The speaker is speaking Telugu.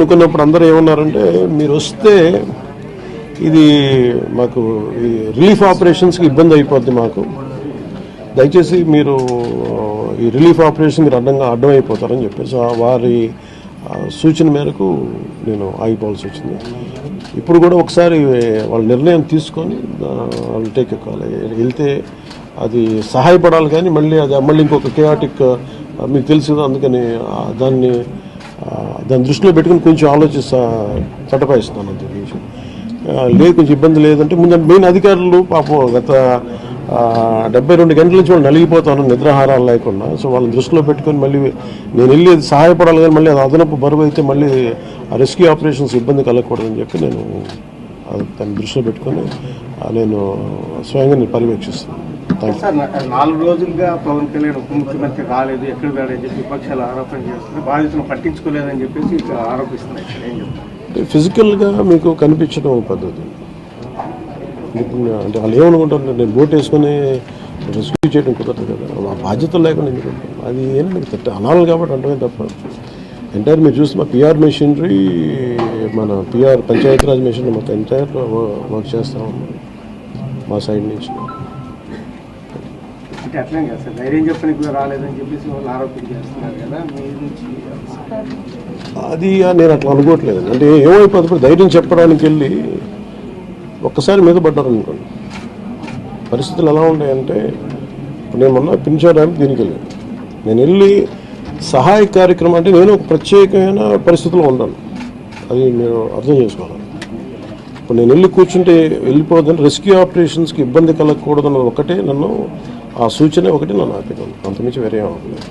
అనుకున్నప్పుడు అందరూ ఏమన్నారంటే మీరు వస్తే ఇది మాకు ఈ రిలీఫ్ ఆపరేషన్స్కి ఇబ్బంది అయిపోద్ది మాకు, దయచేసి మీరు ఈ రిలీఫ్ ఆపరేషన్ మీరు అడ్డమైపోతారని చెప్పేసి వారి సూచన మేరకు నేను ఆగిపోవాల్సి వచ్చింది. ఇప్పుడు కూడా ఒకసారి వాళ్ళ నిర్ణయం తీసుకొని వాళ్ళు టేక్ ఎక్కాలి, వెళ్తే అది సహాయపడాలి కానీ మళ్ళీ ఇంకొక కేయాటిక్ మీకు తెలుసు, అందుకని దాన్ని దృష్టిలో పెట్టుకుని కొంచెం చట్టపాయిస్తున్నాను అంతే విషయం లేదు. కొంచెం ఇబ్బంది లేదంటే ముందు మెయిన్ అధికారులు పాపం గత 72 గంటల నుంచి వాళ్ళు నలిగిపోతాను నిద్రాహారాలు లేకుండా. సో వాళ్ళని దృష్టిలో పెట్టుకొని మళ్ళీ నేను వెళ్ళి అది సహాయపడాలి కానీ మళ్ళీ అది అదనపు బరువు అయితే మళ్ళీ ఆ రెస్క్యూ ఆపరేషన్స్ ఇబ్బంది కలగకూడదని చెప్పి నేను దాన్ని దృష్టిలో పెట్టుకొని నేను స్వయంగా నేను పర్యవేక్షిస్తున్నాను. సార్ 4 రోజులుగా పవన్ కళ్యాణ్ ఉప ముఖ్యమంత్రి రాలేదు, ఎక్కడ వెళ్ళని చెప్పి విపక్షాలు ఆరోపణ చేస్తున్నాయి, బాధితులను పట్టించుకోలేదని చెప్పేసి ఆరోపిస్తున్నాయి. ఏం చెప్తారు? ఫిజికల్గా మీకు కనిపించడం పద్ధతి అంటే వాళ్ళు ఏమనుకుంటారు, నేను బోట్ వేసుకొని రెస్క్యూ చేయడం కుదరదు కదా, ఆ బాధ్యతలు లేకుండా ఎందుకుంటారు, అది ఏం మీకు అనాలి కాబట్టి అంటే తప్ప ఎంటైర్ మీరు చూస్తే మా పిఆర్ మెషినరీ, మన పిఆర్ పంచాయతీరాజ్ మెషినరీ మొత్తం ఎంటైర్ వర్క్ చేస్తాం మా సైడ్ నుంచి. అంటే అట్లా కదా సార్, ధైర్యం చెప్పడానికి కూడా రాలేదని చెప్పేసి వాళ్ళు ఆరోపణ చేస్తున్నారు కదా మీ నుంచి. అది నేను అట్లా అనుకోవట్లేదు. అంటే ఏమైపోతుంది, ధైర్యం చెప్పడానికి వెళ్ళి ఒక్కసారి మీద పడ్డారు అనుకోండి, పరిస్థితులు ఎలా ఉంటాయంటే నేను మొన్న పింఛడానికి దీనికి వెళ్ళాను, నేను వెళ్ళి సహాయ కార్యక్రమం అంటే నేను ఒక ప్రత్యేకమైన పరిస్థితుల్లో ఉన్నాను, అది మీరు అర్థం చేసుకోవాలి. ఇప్పుడు నేను వెళ్ళి కూర్చుంటే వెళ్ళిపోదని రెస్క్యూ ఆపరేషన్స్కి ఇబ్బంది కలగకూడదన్న ఒకటే నన్ను ఆ సూచన ఒకటి నన్ను ఆపేదాను, అంతమించి వేరే అవ్వలేదు.